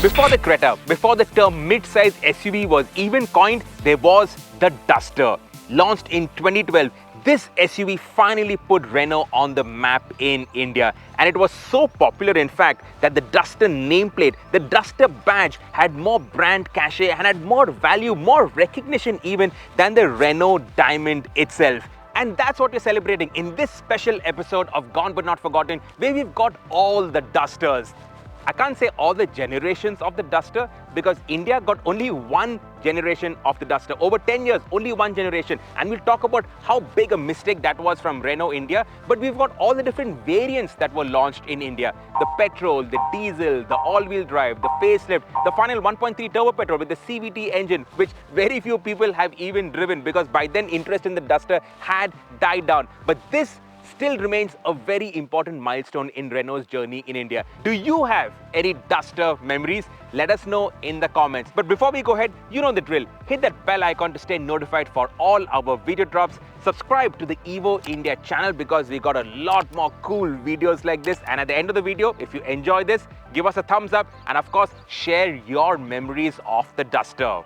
Before the Creta, before the term mid-size SUV was even coined, there was the Duster. Launched in 2012, this SUV finally put Renault on the map in India. And it was so popular, in fact, that the Duster nameplate, the Duster badge, had more brand cachet and had more value, more recognition even than the Renault Diamond itself. And that's what we're celebrating in this special episode of Gone But Not Forgotten, where we've got all the Dusters. I can't say all the generations of the Duster because India got only one generation of the Duster. Over 10 years, only one generation. And we'll talk about how big a mistake that was from Renault India. But we've got all the different variants that were launched in India. The petrol, the diesel, the all-wheel drive, the facelift, the final 1.3 turbo-petrol with the CVT engine, which very few people have even driven because by then interest in the Duster had died down. But this still remains a very important milestone in Renault's journey in India. Do you have any Duster memories? Let us know in the comments. But before we go ahead, you know the drill. Hit that bell icon to stay notified for all our video drops. Subscribe to the Evo India channel because we got a lot more cool videos like this. And at the end of the video, if you enjoy this, give us a thumbs up and of course, share your memories of the Duster.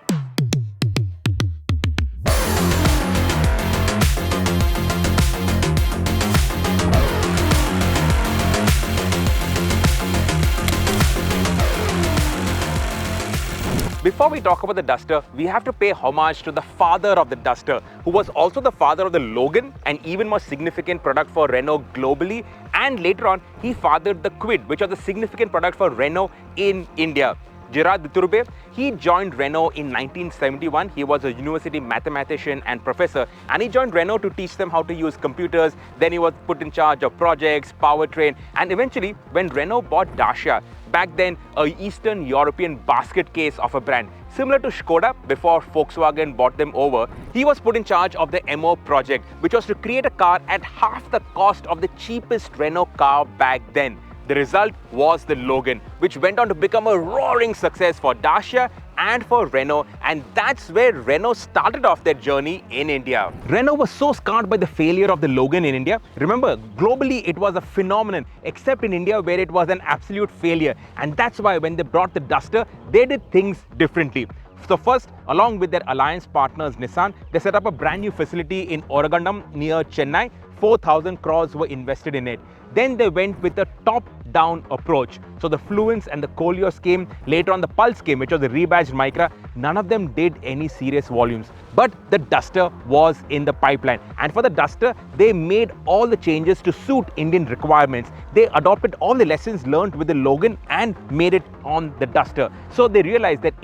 Before we talk about the Duster, we have to pay homage to the father of the Duster, who was also the father of the Logan, an even more significant product for Renault globally. And later on, he fathered the Kwid, which was a significant product for Renault in India. Gerard Dutrouxbe, he joined Renault in 1971. He was a university mathematician and professor, and he joined Renault to teach them how to use computers. Then he was put in charge of projects, powertrain, and eventually, when Renault bought Dacia, back then a Eastern European basket case of a brand, similar to Skoda before Volkswagen bought them over, he was put in charge of the MO project, which was to create a car at half the cost of the cheapest Renault car back then. The result was the Logan, which went on to become a roaring success for Dacia and for Renault, and that's where Renault started off their journey in India. Renault was so scarred by the failure of the Logan in India. Remember, globally it was a phenomenon, except in India where it was an absolute failure. And that's why when they brought the Duster, they did things differently. So first, along with their alliance partners Nissan, they set up a brand new facility in Oragadam near Chennai. 4,000 crores were invested in it. Then they went with a top-down approach. So the Fluence and the Koleos came, later on the Pulse came, which was the rebadged Micra. None of them did any serious volumes. But the Duster was in the pipeline. And for the Duster, they made all the changes to suit Indian requirements. They adopted all the lessons learned with the Logan and made it on the Duster. So they realized that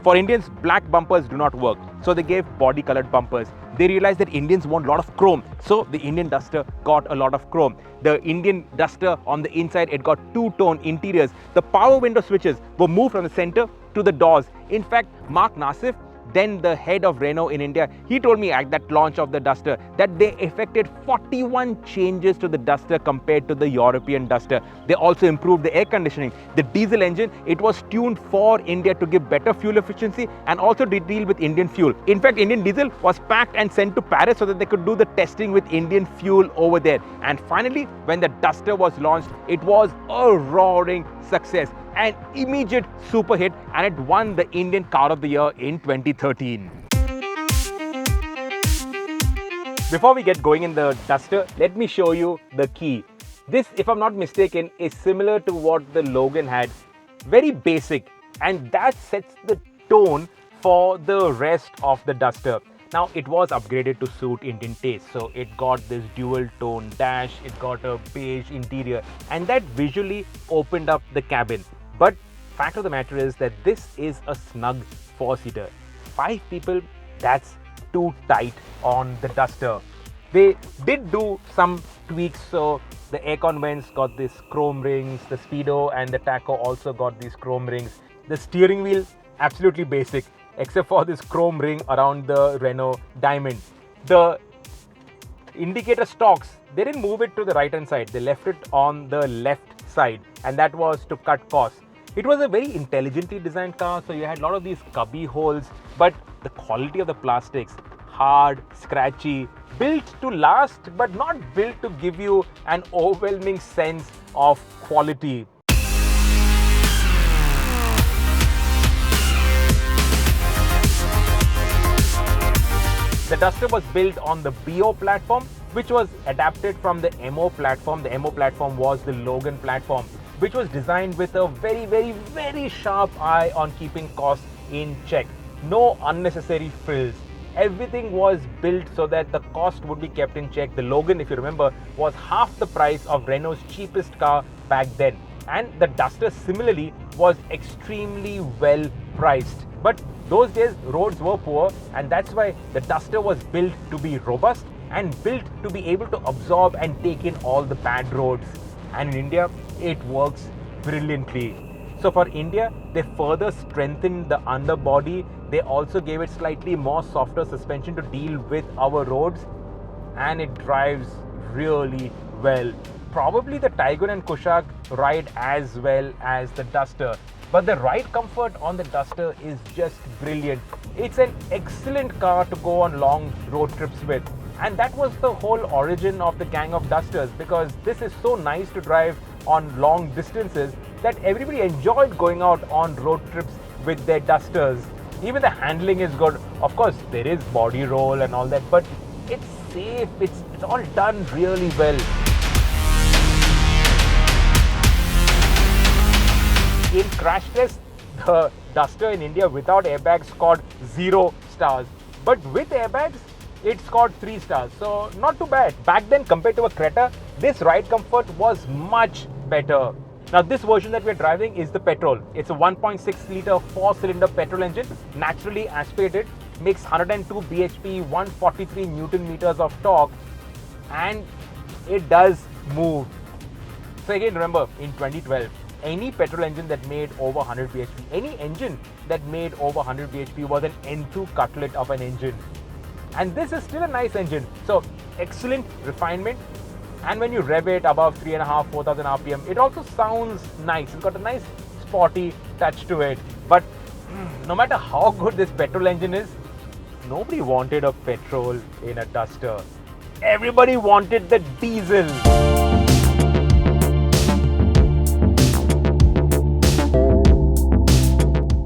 for Indians, black bumpers do not work. So they gave body-colored bumpers. They realized that Indians want a lot of chrome. So the Indian Duster got a lot of chrome. The Indian Duster on the inside, it got two-tone interiors. The power window switches were moved from the center to the doors. In fact, Mark Nassif, then the head of Renault in India, he told me at that launch of the Duster that they effected 41 changes to the Duster compared to the European Duster. They also improved the air conditioning. The diesel engine, it was tuned for India to give better fuel efficiency and also to deal with Indian fuel. In fact, Indian diesel was packed and sent to Paris so that they could do the testing with Indian fuel over there. And finally, when the Duster was launched, it was a roaring success. An immediate super hit, and it won the Indian Car of the Year in 2013. Before we get going in the Duster, let me show you the key. This, if I'm not mistaken, is similar to what the Logan had. Very basic, and that sets the tone for the rest of the Duster. Now, it was upgraded to suit Indian taste. So it got this dual tone dash, it got a beige interior, and that visually opened up the cabin. But fact of the matter is that this is a snug four-seater. 5 people, that's too tight on the Duster. They did do some tweaks, so the aircon vents got these chrome rings, the Speedo and the Taco also got these chrome rings. The steering wheel, absolutely basic, except for this chrome ring around the Renault Diamond. The indicator stalks, they didn't move it to the right hand side, they left it on the left side, and that was to cut costs. It was a very intelligently designed car, so you had a lot of these cubby holes, but the quality of the plastics, hard, scratchy, built to last, but not built to give you an overwhelming sense of quality. Duster was built on the BO platform, which was adapted from the MO platform. The MO platform was the Logan platform, which was designed with a very sharp eye on keeping costs in check. No unnecessary frills. Everything was built so that the cost would be kept in check. The Logan, if you remember, was half the price of Renault's cheapest car back then. And the Duster similarly was extremely well priced. But those days roads were poor, and that's why the Duster was built to be robust and built to be able to absorb and take in all the bad roads. And in India, it works brilliantly. So for India, they further strengthened the underbody. They also gave it slightly more softer suspension to deal with our roads, and it drives really well. Probably the Taygun and Kushaq ride as well as the Duster, but the ride comfort on the Duster is just brilliant. It's an excellent car to go on long road trips with, and that was the whole origin of the gang of Dusters, because this is so nice to drive on long distances that everybody enjoyed going out on road trips with their Dusters. Even the handling is good. Of course, there is body roll and all that, but it's safe. It's all done really well. In crash tests, the Duster in India without airbags scored 0 stars, but with airbags, it scored 3 stars. So not too bad. Back then, compared to a Creta, this ride comfort was much better. Now this version that we're driving is the petrol. It's a 1.6 litre 4-cylinder petrol engine, naturally aspirated, makes 102 bhp, 143 Newton meters of torque, and it does move. So again, remember, in 2012, any petrol engine that made over 100 bhp, any engine that made over 100 bhp was an N2 cutlet of an engine. And this is still a nice engine. So excellent refinement. And when you rev it above 3,500, 4,000 RPM, it also sounds nice. It's got a nice sporty touch to it. But no matter how good this petrol engine is, nobody wanted a petrol in a Duster. Everybody wanted the diesel.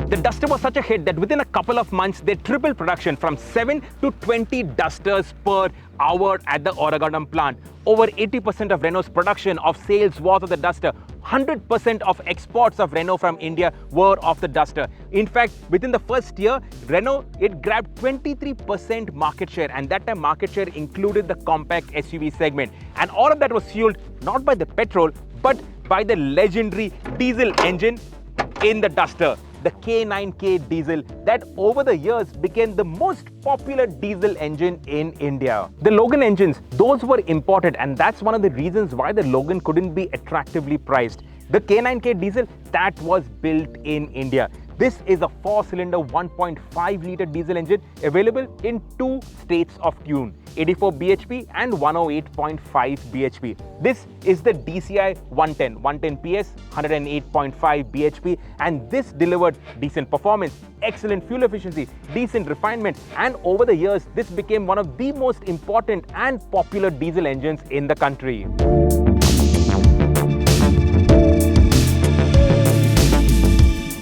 The Duster was such a hit that within a couple of months, they tripled production from 7 to 20 Dusters per hour at the Oragadam plant. Over 80% of Renault's production of sales was of the Duster. 100% of exports of Renault from India were of the Duster. In fact, within the first year, Renault, it grabbed 23% market share, and that time market share included the compact SUV segment. And all of that was fueled not by the petrol, but by the legendary diesel engine in the Duster, the K9K diesel, that over the years became the most popular diesel engine in India. The Logan engines, those were imported, and that's one of the reasons why the Logan couldn't be attractively priced. The K9K diesel, that was built in India. This is a 4-cylinder 1.5 litre diesel engine available in 2 states of tune, 84 bhp and 108.5 bhp. This is the DCI 110 PS, 108.5 bhp, and this delivered decent performance, excellent fuel efficiency, decent refinement, and over the years, this became one of the most important and popular diesel engines in the country.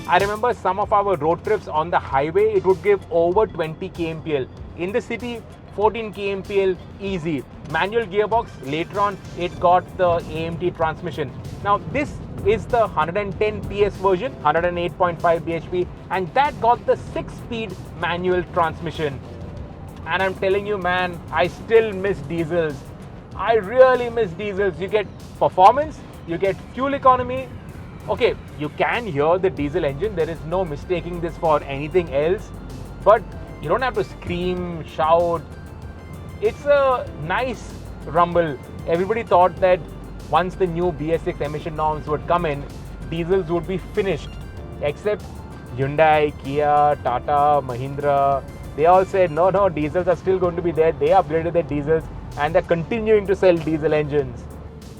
I remember some of our road trips on the highway, it would give over 20 kmpl. In the city, 14 kmpl easy. Manual gearbox, later on it got the AMT transmission. Now this is the 110 PS version, 108.5 bhp, and that got the 6-speed manual transmission. And I'm telling you, man, I still miss diesels. I really miss diesels. You get performance, you get fuel economy. Okay, you can hear the diesel engine, there is no mistaking this for anything else, but you don't have to scream, shout. It's a nice rumble. Everybody thought that once the new BS6 emission norms would come in, diesels would be finished, except Hyundai, Kia, Tata, Mahindra. They all said, no, diesels are still going to be there. They upgraded their diesels and they're continuing to sell diesel engines.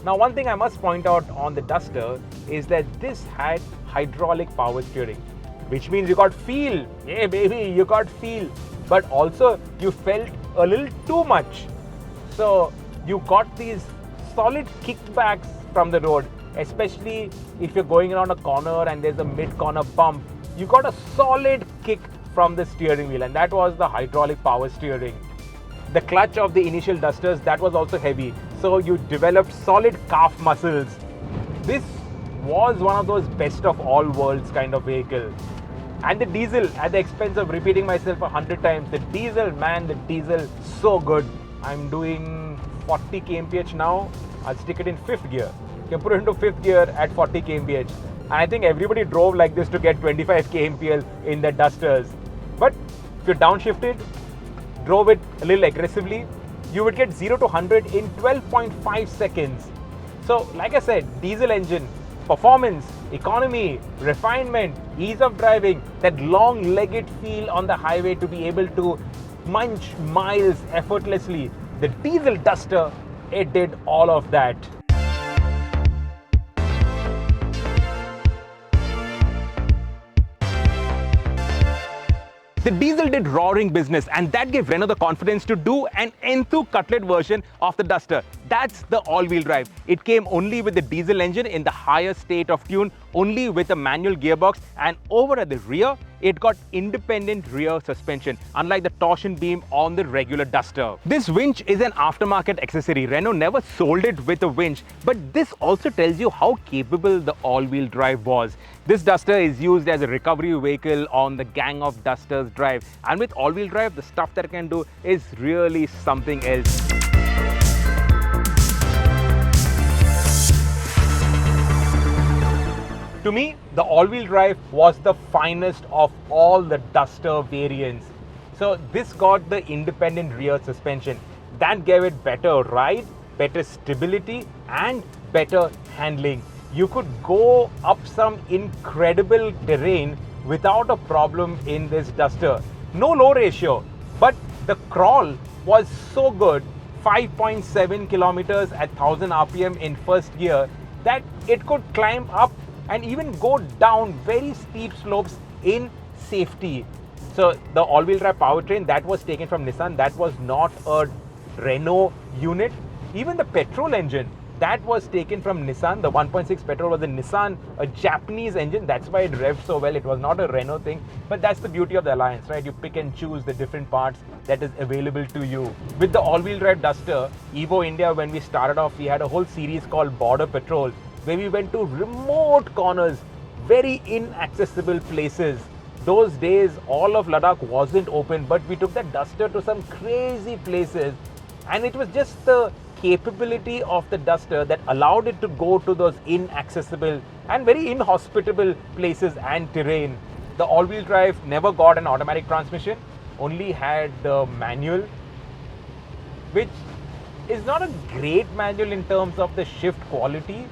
Now, one thing I must point out on the Duster is that this had hydraulic power steering, which means you got feel. Yeah, baby, you got feel. But also, you felt a little too much. So, you got these solid kickbacks from the road, especially if you're going around a corner and there's a mid-corner bump. You got a solid kick from the steering wheel, and that was the hydraulic power steering. The clutch of the initial Dusters, that was also heavy. So you developed solid calf muscles. This was one of those best of all worlds kind of vehicle. And the diesel, at the expense of repeating myself 100 times, the diesel, man, the diesel, so good. I'm doing 40 kmph now. I'll stick it in 5th gear. You can put it into 5th gear at 40 kmph. And I think everybody drove like this to get 25 kmpl in the Dusters. But if you downshifted, drove it a little aggressively, you would get 0 to 100 in 12.5 seconds. So, like I said, diesel engine, performance, economy, refinement, ease of driving, that long-legged feel on the highway to be able to munch miles effortlessly. The diesel Duster, it did all of that. The diesel did roaring business, and that gave Renault the confidence to do an Enthu cutlet version of the Duster. That's the all-wheel drive. It came only with the diesel engine in the higher state of tune, only with a manual gearbox, and over at the rear, it got independent rear suspension, unlike the torsion beam on the regular Duster. This winch is an aftermarket accessory. Renault never sold it with a winch, but this also tells you how capable the all-wheel drive was. This Duster is used as a recovery vehicle on the gang of Dusters drive, and with all-wheel drive, the stuff that it can do is really something else. To me, the all-wheel drive was the finest of all the Duster variants. So this got the independent rear suspension. That gave it better ride, better stability, and better handling. You could go up some incredible terrain without a problem in this Duster. No low ratio, but the crawl was so good, 5.7 kilometers at 1000 RPM in first gear, that it could climb up and even go down very steep slopes in safety. So the all-wheel drive powertrain, that was taken from Nissan. That was not a Renault unit. Even the petrol engine, that was taken from Nissan. The 1.6 petrol was a Nissan, a Japanese engine. That's why it revved so well. It was not a Renault thing. But that's the beauty of the Alliance, right? You pick and choose the different parts that is available to you. With the all-wheel drive Duster, Evo India, when we started off, we had a whole series called Border Patrol, where we went to remote corners, very inaccessible places. Those days, all of Ladakh wasn't open, but we took that Duster to some crazy places, and it was just the capability of the Duster that allowed it to go to those inaccessible and very inhospitable places and terrain. The all-wheel drive never got an automatic transmission, only had the manual, which is not a great manual in terms of the shift quality.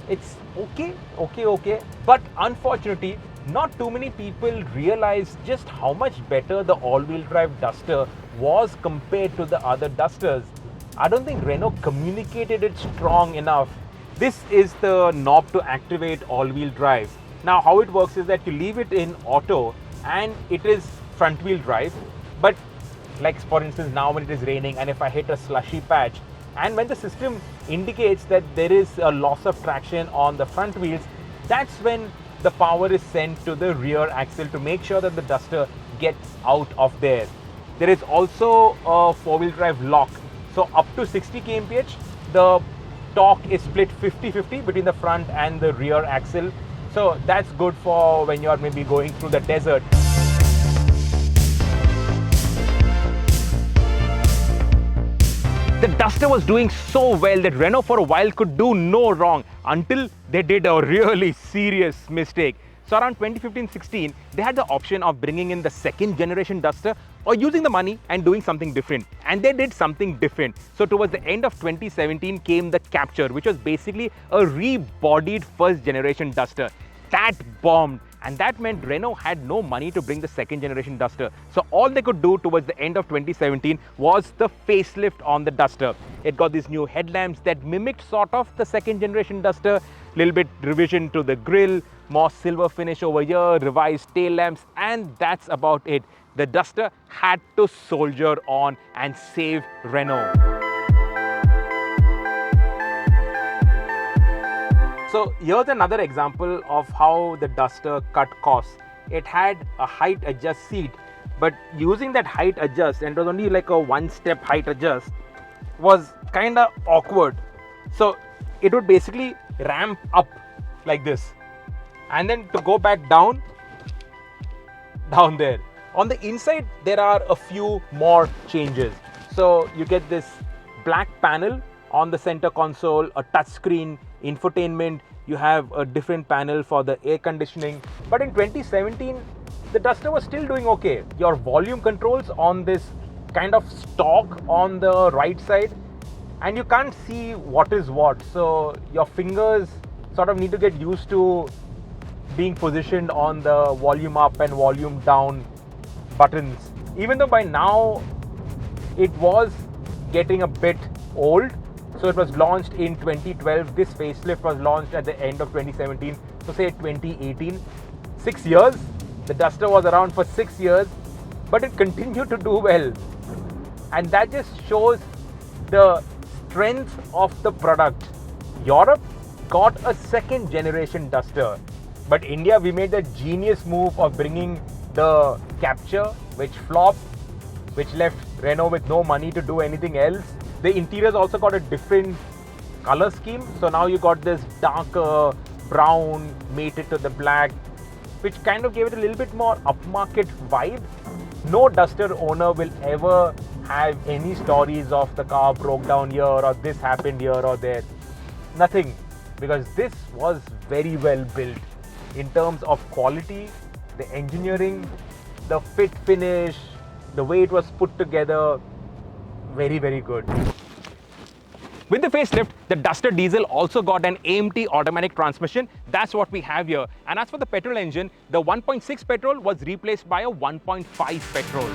It's okay, but unfortunately, not too many people realize just how much better the all-wheel drive Duster was compared to the other Dusters. I don't think Renault communicated it strong enough. This is the knob to activate all-wheel drive. Now, how it works is that you leave it in auto and it is front-wheel drive, but like for instance now when it is raining and if I hit a slushy patch, and when the system indicates that there is a loss of traction on the front wheels, that's when the power is sent to the rear axle to make sure that the Duster gets out of there. There is also a four-wheel drive lock. So up to 60 kmph, the torque is split 50-50 between the front and the rear axle. So that's good for when you're maybe going through the desert. The Duster was doing so well that Renault for a while could do no wrong until they did a really serious mistake. So around 2015-16, they had the option of bringing in the second generation Duster or using the money and doing something different. And they did something different. So towards the end of 2017 came the Capture, which was basically a rebodied first generation Duster. That bombed. And that meant Renault had no money to bring the second generation Duster. So all they could do towards the end of 2017 was the facelift on the Duster. It got these new headlamps that mimicked sort of the second generation Duster, little bit revision to the grille, more silver finish over here, revised tail lamps, and that's about it. The Duster had to soldier on and save Renault. So here's another example of how the Duster cut costs. It had a height adjust seat, but using that height adjust, and it was only like a one-step height adjust, was kind of awkward. So it would basically ramp up like this, and then to go back down there. On the inside, there are a few more changes. So you get this black panel on the center console, a touchscreen, infotainment. You have a different panel for the air conditioning. But in 2017, the Duster was still doing okay. Your volume controls on this kind of stalk on the right side, and you can't see what is what. So your fingers sort of need to get used to being positioned on the volume up and volume down buttons. Even though by now it was getting a bit old. So it was launched in 2012. This facelift was launched at the end of 2017. So say 2018. 6 years. The Duster was around for 6 years, but it continued to do well. And that just shows the strength of the product. Europe got a second generation Duster, but India, we made the genius move of bringing the Capture, which flopped, which left Renault with no money to do anything else. The interiors also got a different color scheme. So now you got this darker brown mated to the black, which kind of gave it a little bit more upmarket vibe. No Duster owner will ever have any stories of the car broke down here or this happened here or there. Nothing, because this was very well built in terms of quality, the engineering, the fit finish, the way it was put together. Very, very good. With the facelift, the Duster diesel also got an AMT automatic transmission. That's what we have here. And as for the petrol engine, the 1.6 petrol was replaced by a 1.5 petrol.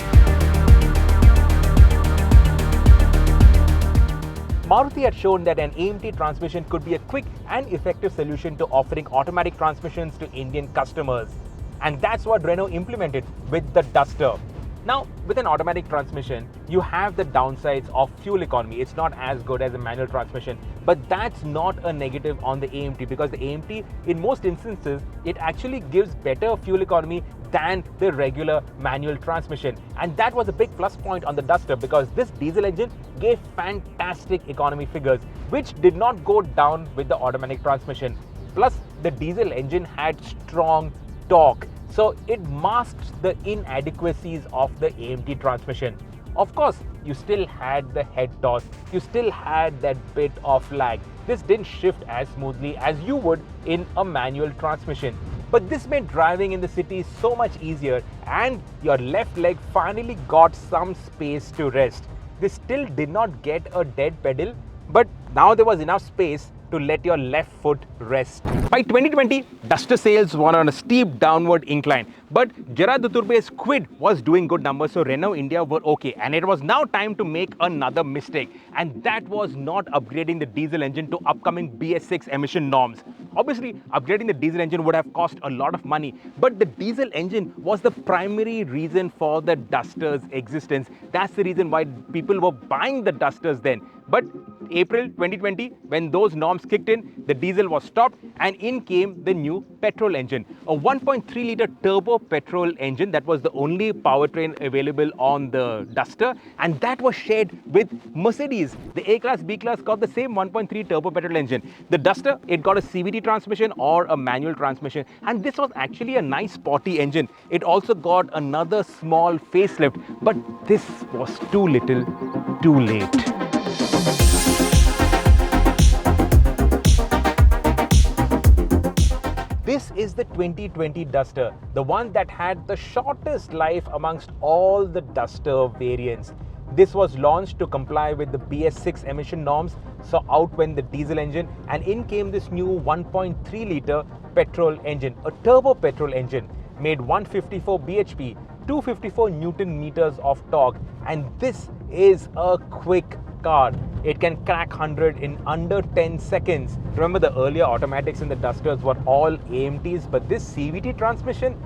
Maruti had shown that an AMT transmission could be a quick and effective solution to offering automatic transmissions to Indian customers. And that's what Renault implemented with the Duster. Now, with an automatic transmission, you have the downsides of fuel economy. It's not as good as a manual transmission, but that's not a negative on the AMT, because the AMT, in most instances, it actually gives better fuel economy than the regular manual transmission. And that was a big plus point on the Duster, because this diesel engine gave fantastic economy figures, which did not go down with the automatic transmission. Plus, the diesel engine had strong torque, so it masked the inadequacies of the AMT transmission. Of course, you still had the head toss, you still had that bit of lag. This didn't shift as smoothly as you would in a manual transmission. But this made driving in the city so much easier, and your left leg finally got some space to rest. This still did not get a dead pedal, but now there was enough space to let your left foot rest. By 2020, Duster sales were on a steep downward incline, but Gerard Dutourbe's Kwid was doing good numbers, so Renault India were okay. And it was now time to make another mistake, and that was not upgrading the diesel engine to upcoming BS6 emission norms. Obviously, upgrading the diesel engine would have cost a lot of money, but the diesel engine was the primary reason for the Duster's existence. That's the reason why people were buying the Dusters then. But April 2020, when those norms kicked in, the diesel was stopped, and in came the new petrol engine, a 1.3-litre turbo-petrol engine. That was the only powertrain available on the Duster, and that was shared with Mercedes. The A-Class, B-Class got the same 1.3 turbo-petrol engine. The Duster, it got a CVT transmission or a manual transmission, and this was actually a nice sporty engine. It also got another small facelift, but this was too little, too late. This is the 2020 Duster, the one that had the shortest life amongst all the Duster variants. This was launched to comply with the BS6 emission norms, so out went the diesel engine, and in came this new 1.3-litre petrol engine, a turbo-petrol engine, made 154 bhp, 254 Newton meters of torque, and this is a quick car. It can crack 100 in under 10 seconds. Remember, the earlier automatics in the Dusters were all AMTs, but this CVT transmission,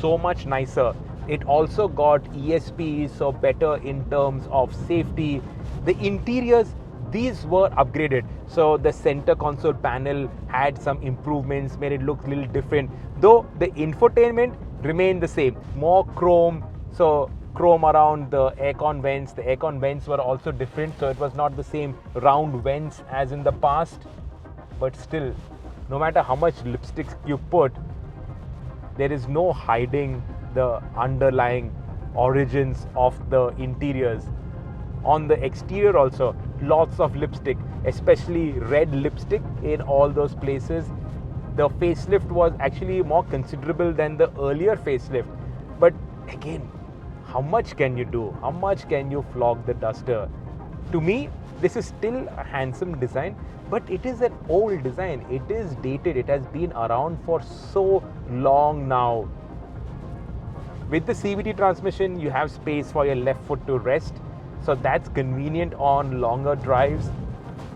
so much nicer. It also got ESP, so better in terms of safety. The interiors, these were upgraded. So the center console panel had some improvements, made it look a little different, though the infotainment remained the same. More chrome, So chrome around the aircon vents. The aircon vents were also different, so it was not the same round vents as in the past. But still, no matter how much lipstick you put, there is no hiding the underlying origins of the interiors. On the exterior also, lots of lipstick, especially red lipstick in all those places. The facelift was actually more considerable than the earlier facelift. But again, how much can you do? How much can you flog the Duster? To me, this is still a handsome design, but it is an old design. It is dated. It has been around for so long now. With the CVT transmission, you have space for your left foot to rest. So that's convenient on longer drives.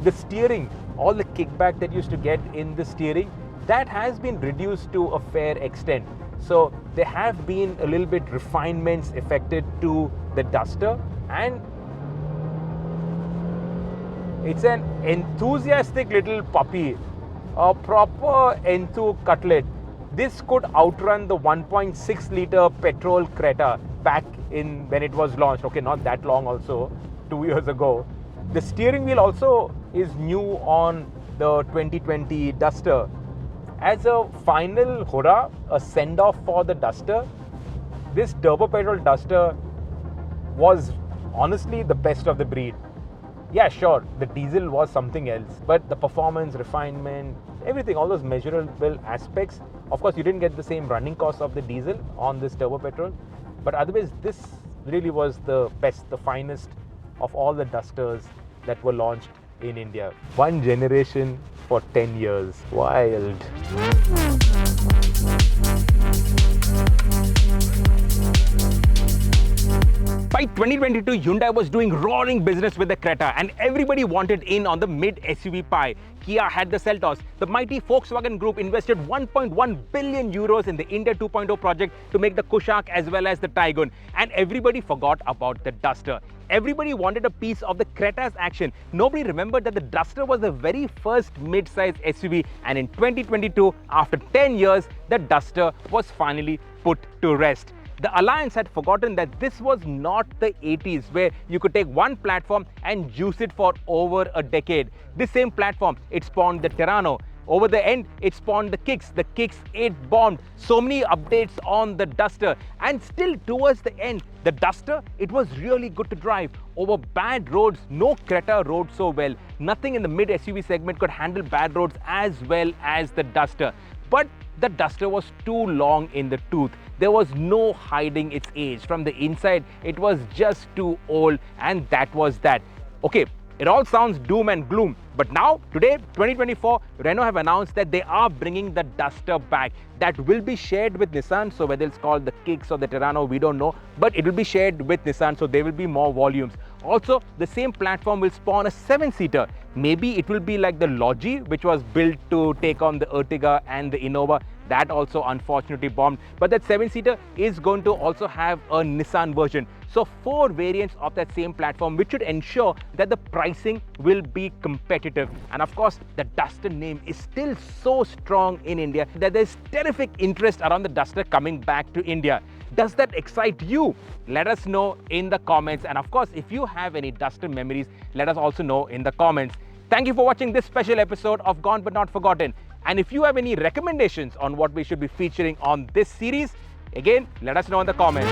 The steering, all the kickback that used to get in the steering, that has been reduced to a fair extent. So there have been a little bit refinements affected to the Duster, and it's an enthusiastic little puppy, a proper enthu cutlet. This could outrun the 1.6 liter petrol Creta back in when it was launched. Okay, not that long also, 2 years ago. The steering wheel also is new on the 2020 Duster. As a final hurrah, a send-off for the Duster, this turbo-petrol Duster was honestly the best of the breed. Yeah, sure, the diesel was something else, but the performance, refinement, everything, all those measurable aspects. Of course, you didn't get the same running cost of the diesel on this turbo-petrol, but otherwise, this really was the best, the finest of all the Dusters that were launched in India. One generation for 10 years. Wild. By 2022, Hyundai was doing roaring business with the Creta, and everybody wanted in on the mid SUV pie. Kia had the Seltos. The mighty Volkswagen Group invested 1.1 billion euros in the India 2.0 project to make the Kushaq as well as the Taygun. And everybody forgot about the Duster. Everybody wanted a piece of the Creta's action. Nobody remembered that the Duster was the very first mid-size SUV, and in 2022, after 10 years, the Duster was finally put to rest. The Alliance had forgotten that this was not the 80s where you could take one platform and juice it for over a decade. This same platform, it spawned the Terrano. Over the end, it spawned the Kicks. The Kicks, it bombed. So many updates on the Duster. And still towards the end, the Duster, it was really good to drive. Over bad roads, no Creta rode so well. Nothing in the mid SUV segment could handle bad roads as well as the Duster. But the Duster was too long in the tooth. There was no hiding its age. From the inside, it was just too old, and that was that. Okay, it all sounds doom and gloom, but now, today, 2024, Renault have announced that they are bringing the Duster back. That will be shared with Nissan, so whether it's called the Kicks or the Terrano, we don't know, but it will be shared with Nissan, so there will be more volumes. Also, the same platform will spawn a 7-seater. Maybe it will be like the Logi, which was built to take on the Ertiga and the Innova. That also unfortunately bombed. But that 7-seater is going to also have a Nissan version. So 4 variants of that same platform, which should ensure that the pricing will be competitive. And of course, the Duster name is still so strong in India that there's terrific interest around the Duster coming back to India. Does that excite you? Let us know in the comments. And of course, if you have any Duster memories, let us also know in the comments. Thank you for watching this special episode of Gone But Not Forgotten. And if you have any recommendations on what we should be featuring on this series, again, let us know in the comments.